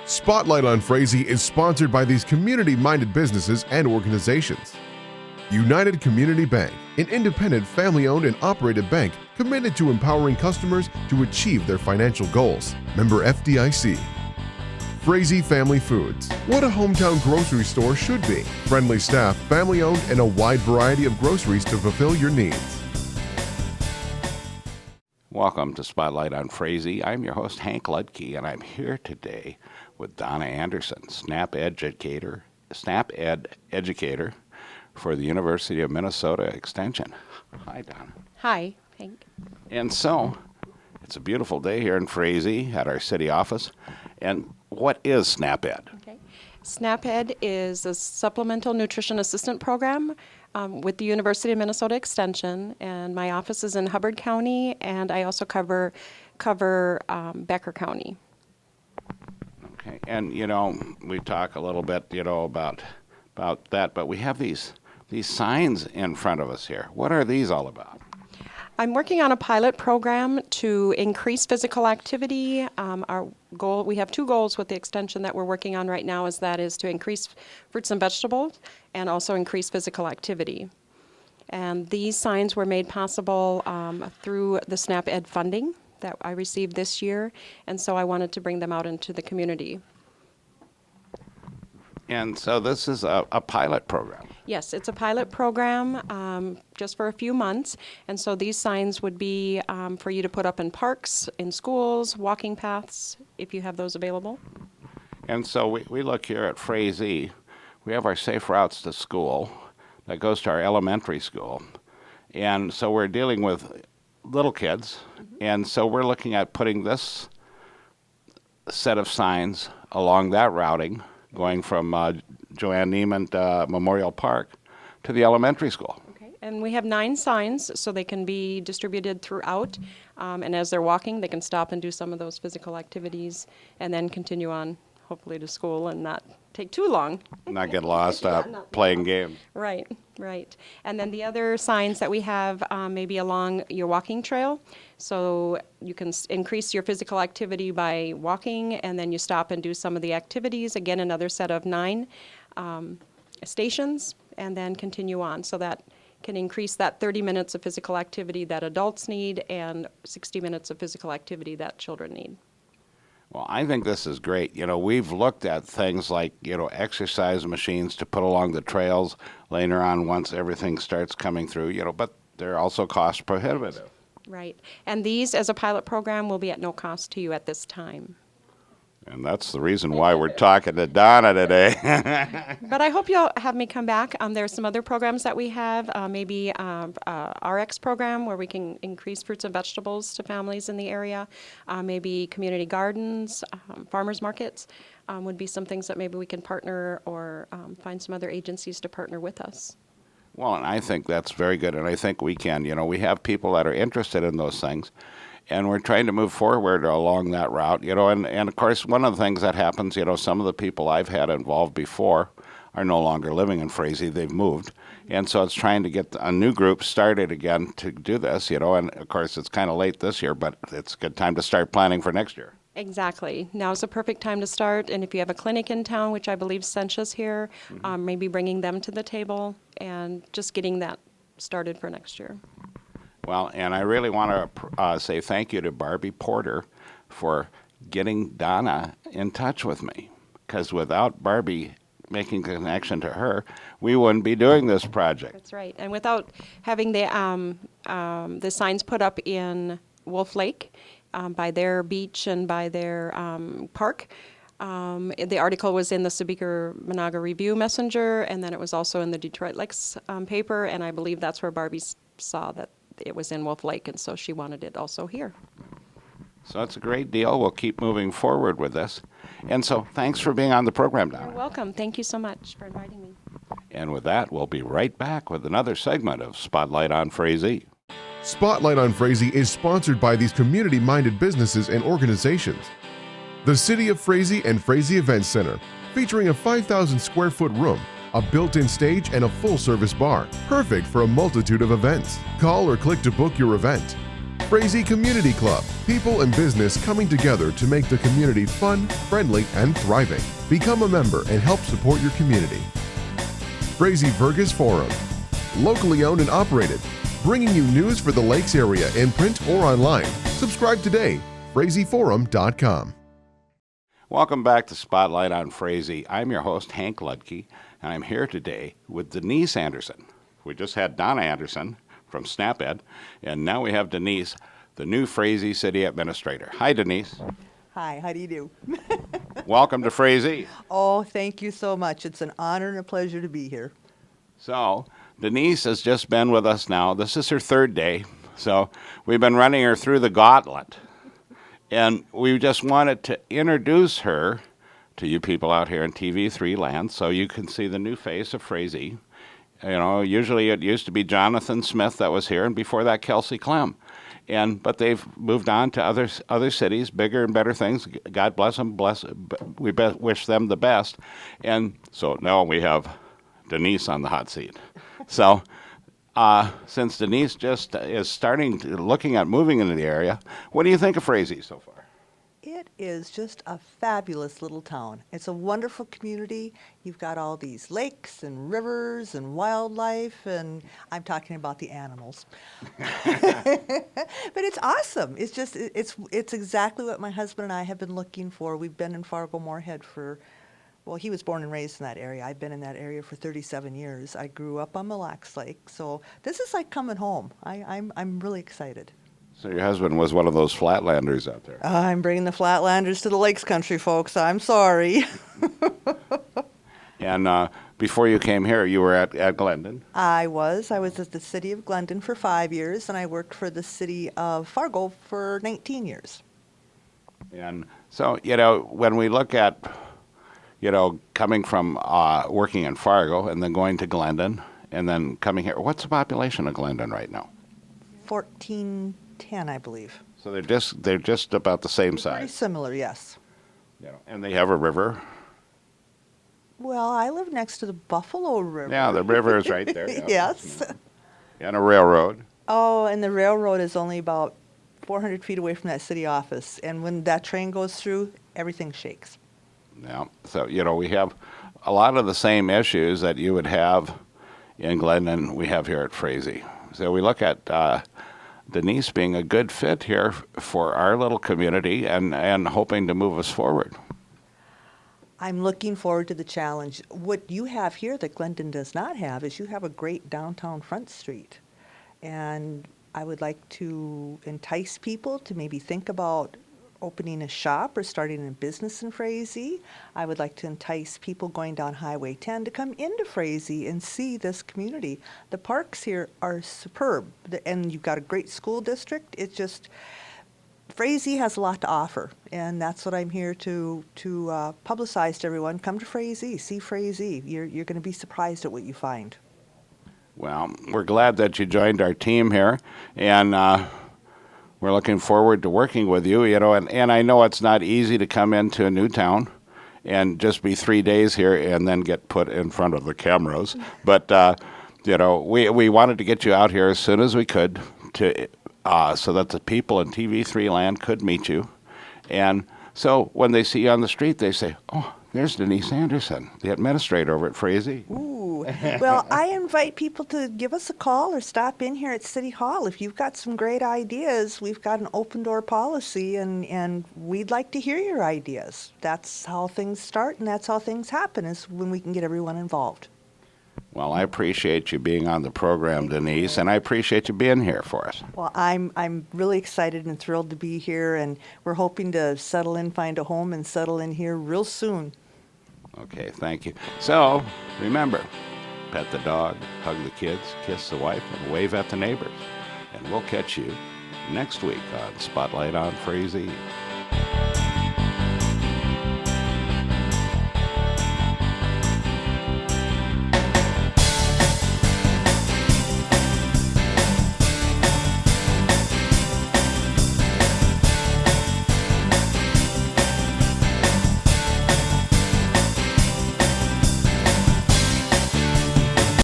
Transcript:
Spotlight on Frazee is sponsored by these community-minded businesses and organizations. United Community Bank, an independent family-owned and operated bank committed to empowering customers to achieve their financial goals. Member FDIC. Frazee Family Foods, what a hometown grocery store should be. Friendly staff, family-owned, and a wide variety of groceries to fulfill your needs. Welcome to Spotlight on Frazee. I'm your host, Hank Ludke, and I'm here today with Donna Anderson, SNAP Ed educator for the University of Minnesota Extension. Hi, Donna. Hi, Hank. And so, it's a beautiful day here in Frazee at our city office. And what is SNAP Ed? Okay. SNAP Ed is a supplemental nutrition assistant program with the University of Minnesota Extension, and my office is in Hubbard County, and I also cover Becker County. Okay, and we talk a little bit, about that, but we have these signs in front of us here. What are these all about? I'm working on a pilot program to increase physical activity. Our goal, we have two goals with the extension that we're working on right now, is to increase fruits and vegetables and also increase physical activity. And these signs were made possible through the SNAP Ed funding that I received this year, and so I wanted to bring them out into the community. And so this is a pilot program. Yes, it's a pilot program just for a few months, and so these signs would be for you to put up in parks, in schools, walking paths, if you have those available. And so we look here at Frazee. We have our Safe Routes to School that goes to our elementary school. And so we're dealing with little kids, and so we're looking at putting this set of signs along that routing, going from Joanne Neiman Memorial Park to the elementary school. Okay, and we have 9 signs, so they can be distributed throughout, and as they're walking, they can stop and do some of those physical activities, and then continue on, hopefully, to school and not take too long. Not get lost playing games. Right, right. And then the other signs that we have maybe along your walking trail, so you can increase your physical activity by walking, and then you stop and do some of the activities. Again, another set of 9 stations, and then continue on. So that can increase that 30 minutes of physical activity that adults need and 60 minutes of physical activity that children need. Well, I think this is great. We've looked at things like, exercise machines to put along the trails later on once everything starts coming through, but they're also cost prohibitive. Right. And these, as a pilot program, will be at no cost to you at this time. And that's the reason why we're talking to Donna today. But I hope you'll have me come back. There are some other programs that we have, maybe RX program where we can increase fruits and vegetables to families in the area. Maybe community gardens, farmers markets would be some things that maybe we can partner or find some other agencies to partner with us. Well, and I think that's very good, and I think we can. We have people that are interested in those things. And we're trying to move forward along that route, and of course, one of the things that happens, some of the people I've had involved before are no longer living in Frazee, they've moved. And so it's trying to get a new group started again to do this, and of course, it's kind of late this year, but it's a good time to start planning for next year. Exactly. Now is the perfect time to start, and if you have a clinic in town, which I believe Sencha's here, maybe bringing them to the table and just getting that started for next year. Well, and I really want to say thank you to Barbie Porter for getting Donna in touch with me, because without Barbie making the connection to her, we wouldn't be doing this project. That's right. And without having the signs put up in Wolf Lake by their beach and by their park, the article was in the Sebeker-Monaga Review Messenger, and then it was also in the Detroit Lakes paper, and I believe that's where Barbie saw that it was in Wolf Lake, and so she wanted it also here. So that's a great deal. We'll keep moving forward with this. And so thanks for being on the program, Donna. You're welcome. Thank you so much for inviting me. And with that, we'll be right back with another segment of Spotlight on Frazee. Spotlight on Frazee is sponsored by these community-minded businesses and organizations. The City of Frazee and Frazee Events Center, featuring a 5,000 square foot room, a built-in stage, and a full-service bar, perfect for a multitude of events. Call or click to book your event. Frazee Community Club, people and business coming together to make the community fun, friendly, and thriving. Become a member and help support your community. Frazee Vergas Forum, locally owned and operated, bringing you news for the Lakes area in print or online. Subscribe today, FrazeeForum.com. Welcome back to Spotlight on Frazee. I'm your host, Hank Ludke, and I'm here today with Denise Anderson. We just had Donna Anderson from SnapEd, and now we have Denise, the new Frazee City Administrator. Hi, Denise. Hi, how do you do? Welcome to Frazee. Oh, thank you so much. It's an honor and a pleasure to be here. So, Denise has just been with us now. This is her third day, so we've been running her through the gauntlet. And we just wanted to introduce her to you people out here in TV3 land so you can see the new face of Frazee. You know, usually it used to be Jonathan Smith that was here, and before that, Kelsey Clem. But they've moved on to other cities, bigger and better things. God bless them. We wish them the best. And so now we have Denise on the hot seat. So since Denise just is looking at moving into the area, what do you think of Frazee so far? It is just a fabulous little town. It's a wonderful community. You've got all these lakes and rivers and wildlife, and I'm talking about the animals. But it's awesome. It's just, it's exactly what my husband and I have been looking for. We've been in Fargo-Moorhead well, he was born and raised in that area. I've been in that area for 37 years. I grew up on Mille Lacs Lake, so this is like coming home. I'm really excited. So your husband was one of those flatlanders out there. I'm bringing the Flatlanders to the Lakes Country, folks. I'm sorry. And before you came here, you were at Glendon. I was at the city of Glendon for 5 years, and I worked for the city of Fargo for 19 years. And so, when we look at, coming from working in Fargo and then going to Glendon and then coming here, what's the population of Glendon right now? 1410, I believe. So they're just about the same Very size. similar, yes. And they have a river. Well, I live next to the Buffalo River. Yeah, the river is right there. Yeah. Yes. And a railroad. Oh, and the railroad is only about 400 feet away from that city office. And when that train goes through, everything shakes. Yeah. So, we have a lot of the same issues that you would have in Glendon we have here at Frazee. So we look at Denise being a good fit here for our little community and hoping to move us forward. I'm looking forward to the challenge. What you have here that Glendon does not have is you have a great downtown Front Street. And I would like to entice people to maybe think about opening a shop or starting a business in Frazee. I would like to entice people going down Highway 10 to come into Frazee and see this community. The parks here are superb, and you've got a great school district. It's just, Frazee has a lot to offer, and that's what I'm here to publicize to everyone. Come to Frazee, see Frazee. You're going to be surprised at what you find. Well, we're glad that you joined our team here, and we're looking forward to working with you. And I know it's not easy to come into a new town and just be 3 days here and then get put in front of the cameras. But we wanted to get you out here as soon as we could so that the people in TV3 land could meet you. And so when they see you on the street, they say, "Oh, there's Denise Anderson, the administrator over at Frazee." Ooh. Well, I invite people to give us a call or stop in here at City Hall. If you've got some great ideas, we've got an open door policy, and we'd like to hear your ideas. That's how things start, and that's how things happen, is when we can get everyone involved. Well, I appreciate you being on the program, Denise, and I appreciate you being here for us. Well, I'm really excited and thrilled to be here, and we're hoping to settle in, find a home, and settle in here real soon. Okay, thank you. So, remember, pet the dog, hug the kids, kiss the wife, and wave at the neighbors. And we'll catch you next week on Spotlight on Frazee.